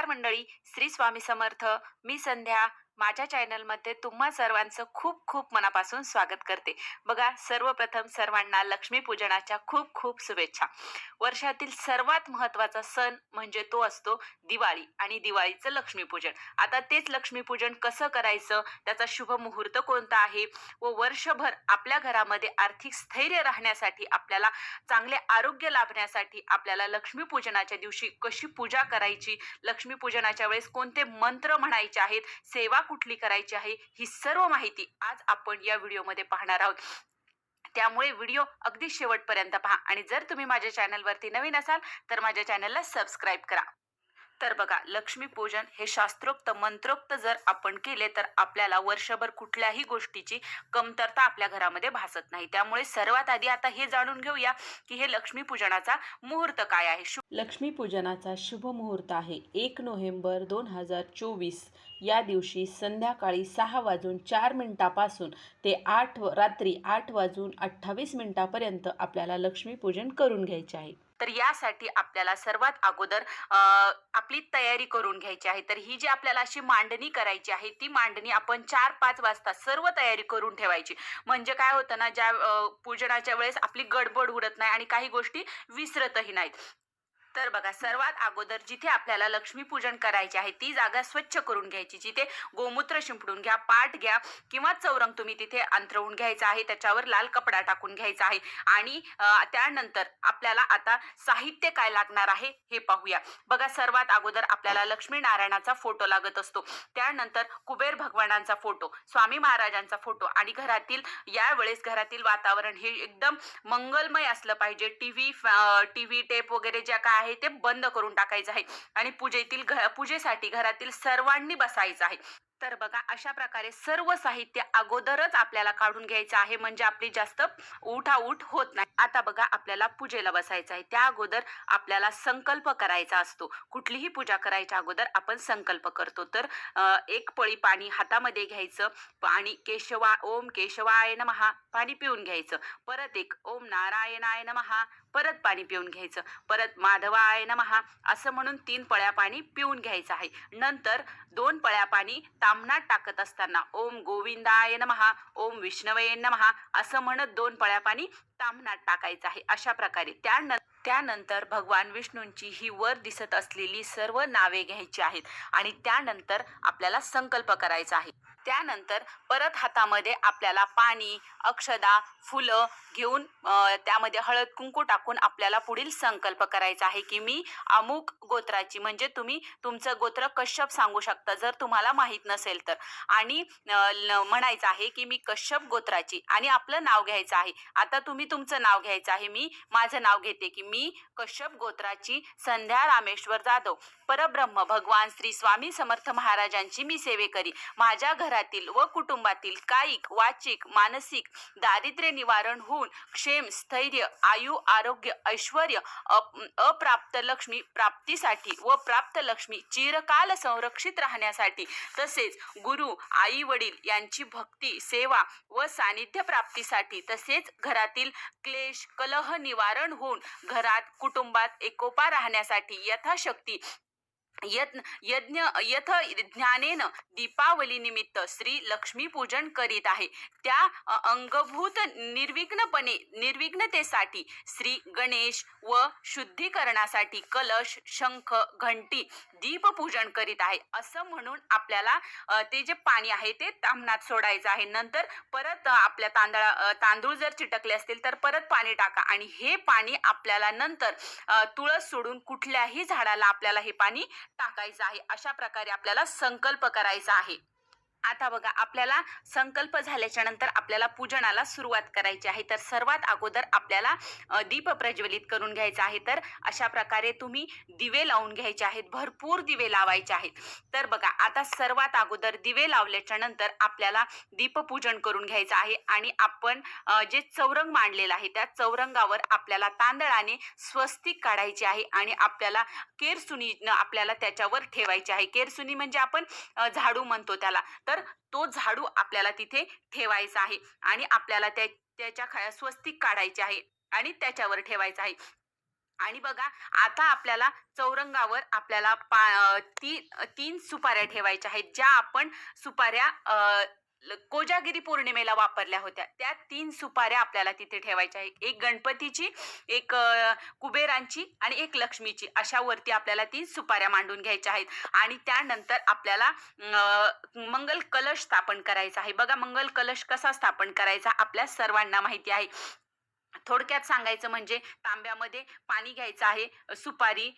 मंडळी, श्री स्वामी समर्थ. मी संध्या. माझ्या चॅनलमध्ये तुम्हा सर्वांचं खूप खूप मनापासून स्वागत करते. बघा, सर्वप्रथम सर्वांना लक्ष्मीपूजनाच्या खूप खूप शुभेच्छा. वर्षातील सर्वात महत्त्वाचा सण म्हणजे तो असतो दिवाळी आणि दिवाळीचं लक्ष्मीपूजन. आता तेच लक्ष्मीपूजन कसं करायचं, त्याचा शुभ मुहूर्त कोणता आहे व वर्षभर आपल्या घरामध्ये आर्थिक स्थैर्य राहण्यासाठी, आपल्याला चांगले आरोग्य लाभण्यासाठी आपल्याला लक्ष्मीपूजनाच्या दिवशी कशी पूजा करायची, लक्ष्मीपूजनाच्या वेळेस कोणते मंत्र म्हणायचे आहेत, सेवा कुठली करायची आहे, ही सर्व माहिती आज आपण या व्हिडिओमध्ये पाहणार आहोत. त्यामुळे व्हिडिओ अगदी शेवटपर्यंत पहा आणि जर तुम्ही माझ्या चॅनलवरती नवीन असाल तर माझ्या चॅनलला सबस्क्राईब करा. तर बघा, लक्ष्मीपूजन हे शास्त्रोक्त मंत्रोक्त जर आपण केले तर आपल्याला वर्षभर कुठल्याही गोष्टीची कमतरता आपल्या घरामध्ये भासत नाही. त्यामुळे सर्वात आधी आता हे जाणून घेऊया की हे लक्ष्मीपूजनाचा मुहूर्त काय आहे. लक्ष्मीपूजनाचा शुभ मुहूर्त आहे 1 नोव्हेंबर 2024 या दिवशी संध्याकाळी 6 वाजून 4 मिनिटापासून ते रात्री 8 वाजून 28 मिनिटापर्यंत आपल्याला लक्ष्मीपूजन करून घ्यायचे आहे. तर यासाठी आपल्याला सर्वात अगोदर आपली तयारी करून घ्यायची आहे. तर ही जी आपल्याला अशी मांडणी करायची आहे, ती मांडणी आपण 4-5 वाजता सर्व तयारी करून ठेवायची. म्हणजे काय होतं ना, ज्या पूजनाच्या वेळेस आपली गडबड उडत नाही आणि काही गोष्टी विसरतही नाहीत. तर बघा, सर्वात अगोदर जिथे आपल्याला लक्ष्मीपूजन करायचे आहे ती जागा स्वच्छ करून घ्यायची. जिथे गोमूत्र शिंपडून घ्या, पाट घ्या किंवा चौरंग तुम्ही तिथे अंतरवून घ्यायचा आहे. त्याच्यावर लाल कपडा टाकून घ्यायचा आहे आणि त्यानंतर आपल्याला आता साहित्य काय लागणार आहे हे पाहूया. बघा, सर्वात अगोदर आपल्याला लक्ष्मी नारायणाचा फोटो लागत असतो. त्यानंतर कुबेर भगवानांचा फोटो, स्वामी महाराजांचा फोटो आणि यावेळेस घरातील वातावरण हे एकदम मंगलमय असलं पाहिजे. टीव्ही टेप वगैरे ज्या काय आहे ते बंद करून टाकायचं आहे आणि पूजेसाठी घरातील सर्वांनी बसायचं आहे. तर बघा, अशा प्रकारे सर्व साहित्य अगोदरच आपल्याला काढून घ्यायचं आहे, म्हणजे आपली जास्त उठाऊठ होत नाही. आता बघा, आपल्याला पूजेला बसायचं आहे. त्या अगोदर आपल्याला संकल्प करायचा असतो. कुठलीही पूजा करायच्या अगोदर आपण संकल्प करतो. तर एक पळी पाणी हातामध्ये घ्यायचं आणि ओम केशवाय नमः पाणी पिऊन घ्यायचं. परत एक ओम नारायणाय नमः परत पाणी पिऊन घ्यायचं. परत माधवाय नमः असं म्हणून 3 पळ्या पाणी पिऊन घ्यायचं आहे. नंतर 2 पळ्या पाणी ताम्हणात टाकत असताना ओम गोविंदाय नमः ओम विष्णवे नमः असं म्हणत 2 पळ्या पाणी ताम्हणात टाकायचं आहे. अशा प्रकारे त्यानंतर भगवान विष्णूंची ही वर दिसत असलेली सर्व नावे घ्यायची आहेत आणि त्यानंतर आपल्याला संकल्प करायचा आहे. त्यानंतर परत हातामध्ये आपल्याला पाणी, अक्षदा, फुलं घेऊन त्यामध्ये हळद कुंकू टाकून आपल्याला पुढील संकल्प करायचा आहे की मी अमुक गोत्राची, म्हणजे तुम्ही तुमचं गोत्र कश्यप सांगू शकता जर तुम्हाला माहीत नसेल तर, आणि म्हणायचं आहे की मी कश्यप गोत्राची आणि आपलं नाव घ्यायचं आहे. आता तुम्ही तुमचं नाव घ्यायचं आहे. मी माझं नाव घेते की मी कश्यप गोत्राची संध्या रामेश्वर जाधव, परब्रह्म भगवान श्री स्वामी समर्थ महाराजांची मी सेवेकरी. माझ्या घरातील व कुटुंबातील कायिक, वाचिक, मानसिक दारिद्र्य निवारण होऊन क्षेम, स्थैर्य, आयु, आरोग्य, ऐश्वर्य, अप्राप्त लक्ष्मी प्राप्तीसाठी व प्राप्त लक्ष्मी चिरकाल संरक्षित राहण्यासाठी, तसेच गुरु, आई वडील यांची भक्ती, सेवा व सानिध्य प्राप्तीसाठी, तसेच घरातील क्लेश, कलह निवारण होऊन घरात, कुटुंबात एकोपा राहण्यासाठी यथाशक्ती यथ ज्ञानेन दीपावली निमित्त श्री लक्ष्मी पूजन करीत आहे. त्या अंगभूत निर्विघ्नतेसाठी श्री गणेश व शुद्धीकरणासाठी कलश, शंख, घंटी, दीप पूजन करीत आहे असं म्हणून आपल्याला ते जे पाणी आहे ते ताम्हणात सोडायचं आहे. नंतर परत आपल्या तांदूळ जर चिटकले असतील तर परत पाणी टाका आणि हे पाणी आपल्याला नंतर तुळस सोडून कुठल्याही झाडाला आपल्याला हे पाणी टाकायचं आहे. अशा प्रकारे आपल्याला संकल्प करायचा आहे. आता बघा, आपल्याला संकल्प झाल्याच्या नंतर आपल्याला पूजनाला सुरुवात करायची आहे. तर सर्वात अगोदर आपल्याला दीप प्रज्वलित करून घ्यायचा आहे. तर अशा प्रकारे तुम्ही दिवे लावून घ्यायचे आहेत, भरपूर दिवे लावायचे आहेत. तर बघा, आता सर्वात अगोदर दिवे लावल्याच्या नंतर आपल्याला दीपपूजन करून घ्यायचं आहे आणि आपण जे चौरंग मांडलेलं आहे त्या चौरंगावर आपल्याला तांदळाने स्वस्तिक काढायचे आहे आणि आपल्याला केरसुनी आपल्याला त्याच्यावर ठेवायची आहे. केरसुनी म्हणजे आपण झाडू म्हणतो त्याला. तर तो झाडू आपल्याला तिथे ठेवायचा आहे आणि आपल्याला त्याच्या स्वस्तिक काढायचे आहे आणि त्याच्यावर ठेवायचं आहे. आणि बघा, आता आपल्याला चौरंगावर आपल्याला 3 सुपाऱ्या ठेवायच्या आहेत, ज्या आपण सुपाऱ्या कोजागिरी पौर्णिमेला वापरल्या होत्या. त्या 3 सुपाऱ्या आपल्याला तिथे ठेवायच्या आहेत. एक गणपतीची, एक कुबेरांची आणि एक लक्ष्मीची. अशा वरती आपल्याला 3 सुपाऱ्या मांडून घ्यायच्या आहेत. आणि त्यानंतर आपल्याला मंगल कलश स्थापन करायचा आहे. बघा, मंगल कलश कसा स्थापन करायचा आपल्या सर्वांना माहिती आहे. थोडक्यात सांगायचं म्हणजे तांब्यामध्ये पाणी घ्यायचं आहे, सुपारी,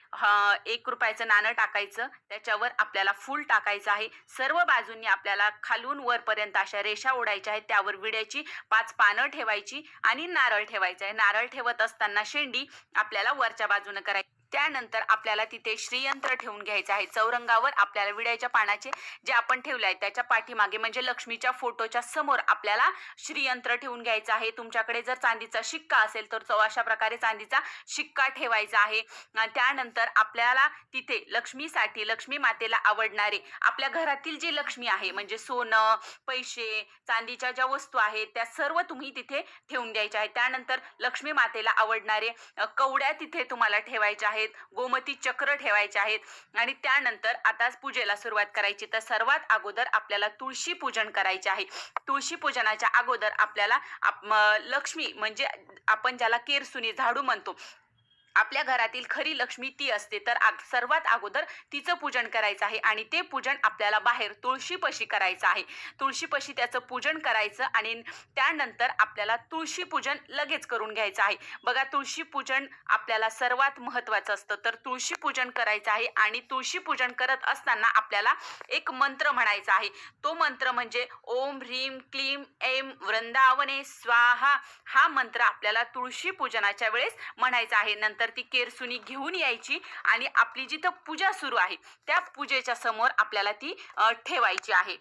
₹1 नाणं टाकायचं, त्याच्यावर आपल्याला फूल टाकायचं आहे. सर्व बाजूंनी आपल्याला खालून वरपर्यंत अशा रेषा ओढायच्या आहेत. त्यावर विड्याची 5 पानं ठेवायची आणि नारळ ठेवायचा आहे. नारळ ठेवत असताना शेंडी आपल्याला वरच्या बाजूनं करायची. त्यानंतर आपल्याला तिथे श्रीयंत्र ठेवून घ्यायचं आहे. चौरंगावर आपल्याला विड्याच्या पानाचे जे आपण ठेवले आहे त्याच्या पाठीमागे म्हणजे लक्ष्मीच्या फोटोच्या समोर आपल्याला श्रीयंत्र ठेवून घ्यायचं आहे. तुमच्याकडे जर चांदीचा शिक्का असेल तर तो अशा प्रकारे चांदीचा शिक्का ठेवायचा आहे. त्यानंतर आपल्याला तिथे लक्ष्मीसाठी, लक्ष्मी मातेला आवडणारे आपल्या घरातील जी लक्ष्मी आहे म्हणजे सोनं, पैसे, चांदीच्या ज्या वस्तू आहेत त्या सर्व तुम्ही तिथे ठेवून द्यायच्या आहेत. त्यानंतर लक्ष्मी मातेला आवडणारे कवड्या तिथे तुम्हाला ठेवायच्या आहेत, गोमती चक्र ठेवायचे आहेत. आणि त्यानंतर आता पूजेला सुरुवात करायची. तर सर्वात अगोदर आपल्याला तुळशी पूजन करायचे आहे. तुळशी पूजनाच्या अगोदर आपल्याला लक्ष्मी म्हणजे आपण ज्याला केरसुनी, झाडू म्हणतो, आपल्या घरातील खरी लक्ष्मी ती असते. तर सर्वात अगोदर तिचं पूजन करायचं आहे आणि ते पूजन आपल्याला बाहेर तुळशीपाशी करायचं आहे. तुळशीपाशी त्याचं पूजन करायचं आणि त्यानंतर आपल्याला तुळशी पूजन लगेच करून घ्यायचं आहे. बघा, तुळशी पूजन आपल्याला सर्वात महत्वाचं असतं. तर तुळशी पूजन करायचं आहे आणि तुळशी पूजन करत असताना आपल्याला एक मंत्र म्हणायचा आहे. तो मंत्र म्हणजे ओम ह्रीम क्लीम ऐं वृंदावने स्वाहा. हा मंत्र आपल्याला तुळशी पूजनाच्या वेळेस म्हणायचा आहे. नंतर ती केरसुनी घेऊन यायची आणि आपली जिथं पूजा सुरू आहे त्या पूजेच्या समोर आपल्याला ती ठेवायची आहे.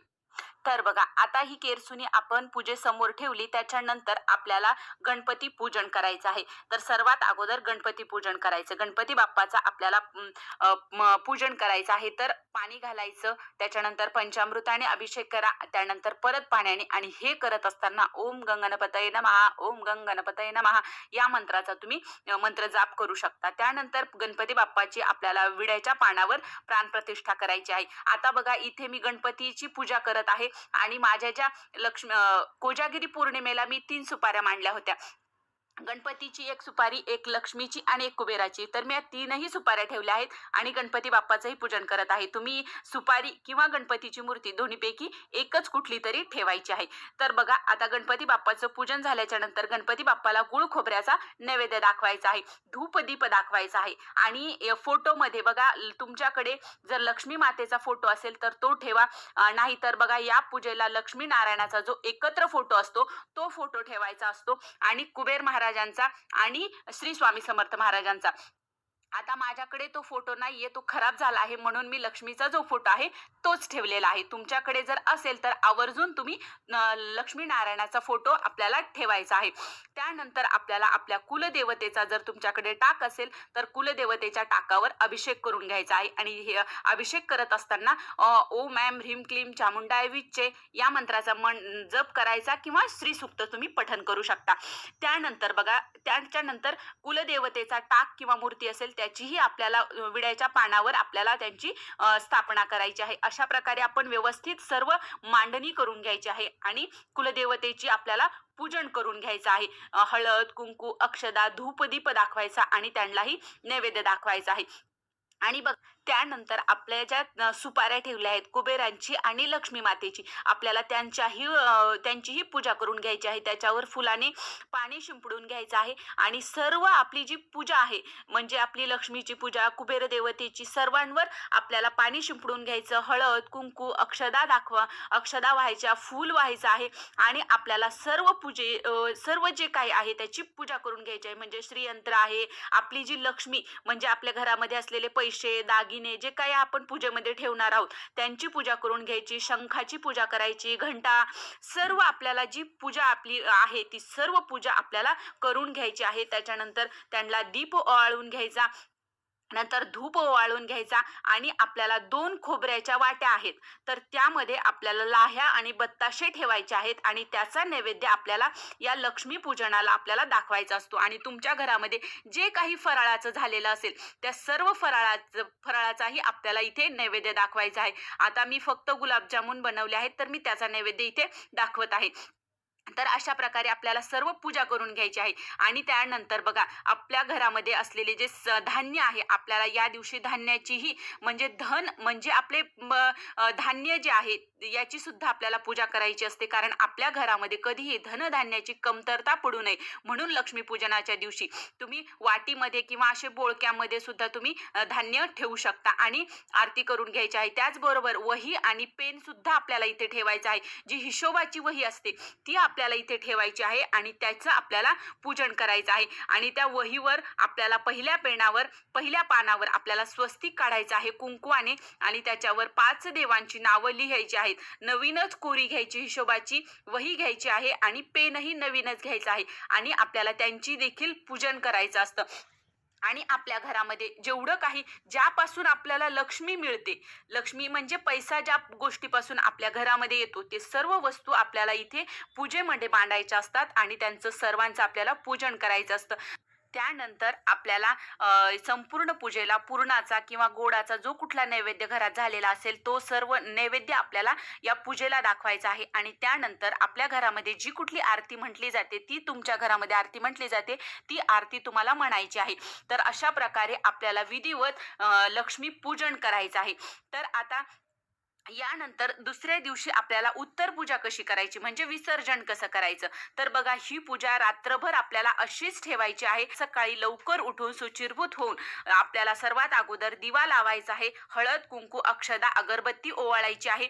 तर बघा, आता ही केरसुनी आपण पूजेसमोर ठेवली. त्याच्यानंतर आपल्याला गणपती पूजन करायचं आहे. तर सर्वात अगोदर गणपती पूजन करायचं. गणपती बाप्पाचा आपल्याला पूजन करायचं आहे. तर पाणी घालायचं, त्याच्यानंतर पंचामृताने अभिषेक करा, त्यानंतर परत पाण्याने. आणि हे करत असताना ओम गंगणपतये नमः, ओम गंगणपतये नमः या मंत्राचा तुम्ही मंत्र जाप करू शकता. त्यानंतर गणपती बाप्पाची आपल्याला विड्याच्या पानावर प्राणप्रतिष्ठा करायची आहे. आता बघा, इथे मी गणपतीची पूजा करत आहे आणि माझ्या ज्या कोजागिरी पौर्णिमेला मी 3 सुपाऱ्या मांडल्या होत्या. गणपतीची एक सुपारी, एक लक्ष्मीची आणि एक कुबेराची. तर मी या 3ही सुपाऱ्या ठेवल्या आहेत आणि गणपती बाप्पाचंही पूजन करत आहे. तुम्ही सुपारी किंवा गणपतीची मूर्ती दोन्हीपैकी एकच कुठली तरी ठेवायची आहे. तर बघा, आता गणपती बाप्पाचं पूजन झाल्याच्या नंतर गणपती बाप्पाला गुळ खोबऱ्याचा नैवेद्य दाखवायचा आहे, धूपदीप दाखवायचा आहे. आणि फोटोमध्ये बघा, तुमच्याकडे जर लक्ष्मी मातेचा फोटो असेल तर तो ठेवा. नाही तर बघा, या पूजेला लक्ष्मी नारायणाचा जो एकत्र फोटो असतो तो फोटो ठेवायचा असतो आणि कुबेर महाराजांचा आणि श्री स्वामी समर्थ महाराजांचा. आता माझ्याकडे तो फोटो नाहीये, तो खराब झाला आहे, म्हणून मी लक्ष्मीचा जो फोटो आहे तोच ठेवलेला आहे. तुमच्याकडे जर असेल तर आवर्जून तुम्ही लक्ष्मी नारायणाचा फोटो आपल्याला ठेवायचा आहे. त्यानंतर आपल्याला आपल्या कुलदेवतेचा जर तुमच्याकडे टाक असेल तर कुलदेवतेच्या टाकावर अभिषेक करून घ्यायचा आहे. आणि हे अभिषेक करत असताना ओम ऐं ह्रीम क्लीम चामुंडाय विच्चे या मंत्राचा जप करायचा किंवा श्रीसूक्त तुम्ही पठण करू शकता. त्यानंतर बघा, त्याच्यानंतर कुलदेवतेचा टाक किंवा मूर्ती असेल त्याचीही आपल्याला विड्याच्या पानावर आपल्याला त्यांची स्थापना करायची आहे. अशा प्रकारे आपण व्यवस्थित सर्व मांडणी करून घ्यायची आहे आणि कुलदेवतेची आपल्याला पूजन करून घ्यायचं आहे. हळद, कुंकू, अक्षदा, धूपदीप दाखवायचा आणि त्यांनाही नैवेद्य दाखवायचा आहे. आणि बघ, त्यानंतर आपल्या ज्या सुपाऱ्या ठेवल्या आहेत कुबेरांची आणि लक्ष्मी मातेची, आपल्याला त्यांचीही पूजा करून घ्यायची आहे. त्याच्यावर फुलाने पाणी शिंपडून घ्यायचं आहे आणि सर्व आपली जी पूजा आहे म्हणजे आपली लक्ष्मीची पूजा, कुबेर देवतेची, सर्वांवर आपल्याला पाणी शिंपडून घ्यायचं. हळद, कुंकू, अक्षदा व्हायच्या, फूल व्हायचं आहे आणि आपल्याला सर्व जे काही आहे त्याची पूजा करून घ्यायची आहे. म्हणजे श्रीयंत्र आहे, आपली जी लक्ष्मी म्हणजे आपल्या घरामध्ये असलेले पैसे, दागिने जे काही आपण पूजेमध्ये ठेवणार आहोत त्यांची पूजा करून घ्यायची. शंखाची पूजा करायची, घंटा, सर्व आपल्याला जी पूजा आपली आहे ती सर्व पूजा आपल्याला करून घ्यायची आहे. त्याच्यानंतर त्यांना दीप ओवाळून घ्यायचा नंतर धूप ओवाळून घ्यायचा आणि आपल्याला 2 खोबऱ्याच्या वाट्या आहेत, तर त्यामध्ये आपल्याला लाह्या आणि बत्ताशे ठेवायचे आहेत आणि त्याचा नैवेद्य आपल्याला या लक्ष्मीपूजनाला आपल्याला दाखवायचा असतो. आणि तुमच्या घरामध्ये जे काही फराळाचं झालेलं असेल, त्या सर्व फराळाचाही आपल्याला इथे नैवेद्य दाखवायचा आहे. आता मी फक्त गुलाबजामुन बनवले आहेत, तर मी त्याचा नैवेद्य इथे दाखवत आहे. तर अशा प्रकारे आपल्याला सर्व पूजा करून घ्यायची आहे. आणि त्यानंतर बघा, आपल्या घरामध्ये असलेले जे धान्य आहे, आपल्याला या दिवशी धान्याचीही म्हणजे धन म्हणजे आपले धान्य जे आहे याची सुद्धा आपल्याला पूजा करायची असते, कारण आपल्या घरामध्ये कधीही धनधान्याची कमतरता पडू नये म्हणून लक्ष्मीपूजनाच्या दिवशी तुम्ही वाटीमध्ये किंवा असे बोळक्यामध्ये सुद्धा तुम्ही धान्य ठेवू शकता आणि आरती करून घ्यायची आहे. त्याचबरोबर वही आणि पेन सुद्धा आपल्याला इथे ठेवायचं आहे. जी हिशोबाची वही असते ती आपल्याला इथे ठेवायची आहे आणि त्याचं आपल्याला पूजन करायचं आहे. आणि त्या वहीवर आपल्याला पहिल्या पानावर आपल्याला स्वस्तिक काढायचं आहे कुंकवाने आणि त्याच्यावर 5 देवांची नावं लिहायची आहेत. नवीनच कोरी घ्यायची, हिशोबाची वही घ्यायची आहे आणि पेनही नवीनच घ्यायचा आहे आणि आपल्याला त्यांची देखील पूजन करायचं असतं. आणि आपल्या घरामध्ये जेवढं काही ज्यापासून आपल्याला लक्ष्मी मिळते, लक्ष्मी म्हणजे पैसा ज्या गोष्टीपासून आपल्या घरामध्ये येतो, ते सर्व वस्तू आपल्याला इथे पूजेमध्ये मांडायच्या असतात आणि त्यांचं सर्वांचं आपल्याला पूजन करायचं असतं. त्यानंतर आपल्याला संपूर्ण पूजेला पुरणाचा किंवा गोडाचा जो कुठला नैवेद्य घरात झालेला असेल, तो सर्व नैवेद्य आपल्याला या पूजेला दाखवायचा आहे. आणि त्यानंतर आपल्या घरामध्ये जी कुठली आरती म्हटली जाते, ती तुमच्या घरामध्ये आरती म्हटली जाते, ती आरती तुम्हाला म्हणायची आहे. तर अशा प्रकारे आपल्याला विधिवत लक्ष्मी पूजन करायचं आहे. तर आता यानंतर दुसऱ्या दिवशी आपल्याला उत्तर पूजा कशी करायची म्हणजे विसर्जन कसं करायचं. तर बघा, ही पूजा रात्रभर आपल्याला अशीच ठेवायची आहे. सकाळी लवकर उठून शुचिर्भूत होऊन आपल्याला सर्वात अगोदर दिवा लावायचा आहे, हळद कुंकू अक्षदा अगरबत्ती ओवाळायची आहे.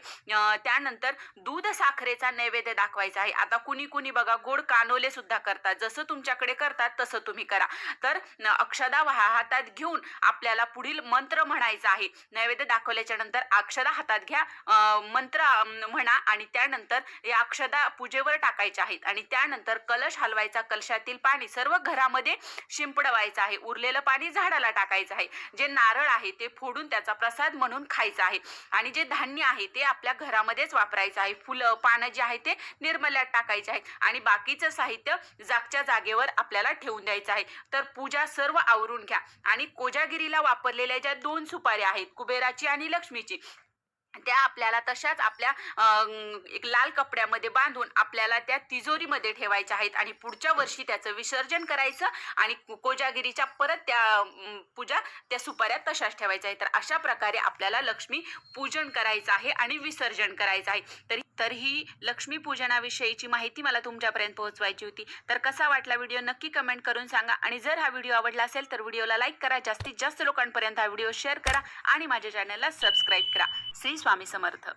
त्यानंतर दूध साखरेचा नैवेद्य दाखवायचा आहे. आता कुणी कुणी बघा गोड कानोले सुद्धा करतात, जसं तुमच्याकडे करतात तसं तुम्ही करा. तर अक्षदा हातात घेऊन आपल्याला पुढील मंत्र म्हणायचा आहे. नैवेद्य दाखवल्याच्या नंतर अक्षदा हातात घ्या, मंत्र म्हणा आणि त्यानंतर या अक्षदा पूजेवर टाकायच्या आहेत. आणि त्यानंतर कलश हलवायचा, कलशातील पाणी सर्व घरामध्ये शिंपडवायचं आहे, उरलेलं पाणी झाडाला टाकायचं आहे. जे नारळ आहे ते फोडून त्याचा प्रसाद म्हणून खायचा आहे आणि जे धान्य आहे ते आपल्या घरामध्येच वापरायचं आहे. फुलं पानं जे आहे ते निर्मल्यात टाकायचे आहेत आणि बाकीचं साहित्य जागच्या जागेवर आपल्याला ठेवून द्यायचं आहे. तर पूजा सर्व आवरून घ्या आणि कोजागिरीला वापरलेल्या ज्या 2 सुपाऱ्या आहेत, कुबेराची आणि लक्ष्मीची, त्या आपल्याला तशाच आपल्या एक लाल कपड्यामध्ये बांधून आपल्याला त्या तिजोरीमध्ये ठेवायच्या आहेत आणि पुढच्या वर्षी त्याचं विसर्जन करायचं आणि कोजागिरीच्या परत त्या पूजा त्या सुपाऱ्या तशाच ठेवायच्या आहेत. तर अशा प्रकारे आपल्याला लक्ष्मी पूजन करायचं आहे आणि विसर्जन करायचं आहे. तर ही लक्ष्मी पूजनाविषयीची माहिती मला तुमच्यापर्यंत पोहोचवायची होती. तर कसा वाटला व्हिडिओ नक्की कमेंट करून सांगा आणि जर हा व्हिडिओ आवडला असेल तर व्हिडिओला लाईक करा, जास्तीत जास्त लोकांपर्यंत हा व्हिडिओ शेअर करा आणि माझ्या चॅनलला सबस्क्राईब करा. श्री स्वामी समर्थ.